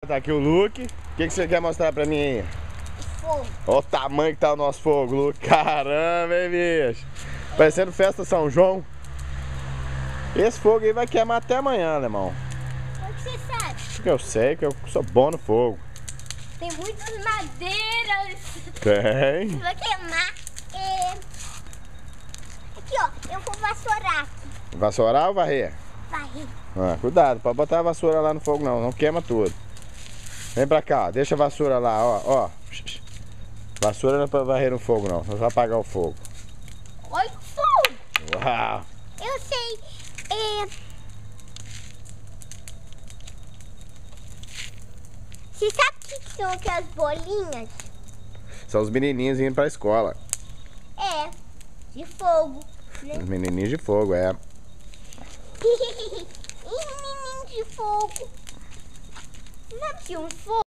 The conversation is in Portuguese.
Tá aqui o Luke. O que você quer mostrar pra mim aí? Fogo. Olha o tamanho que tá o nosso fogo, Luke. Caramba, hein, bicho? Parecendo festa São João. Esse fogo aí vai queimar até amanhã, alemão. Como que você sabe? Porque eu sei que eu sou bom no fogo. Tem muitas madeiras. Tem. Vou queimar. Aqui, ó. Eu vou vassourar aqui. Vassourar ou varrer? Varrer. Ah, cuidado, pode botar a vassoura lá no fogo não queima tudo. Vem pra cá, deixa a vassoura lá, ó. Vassoura não é pra varrer no fogo não, só vai apagar o fogo. Olha o fogo. Uau! Eu sei. Você sabe o que são aquelas bolinhas? São os menininhos indo pra escola. É, de fogo, né? Os menininhos de fogo, é. E menino de fogo. Sabe de um fogo?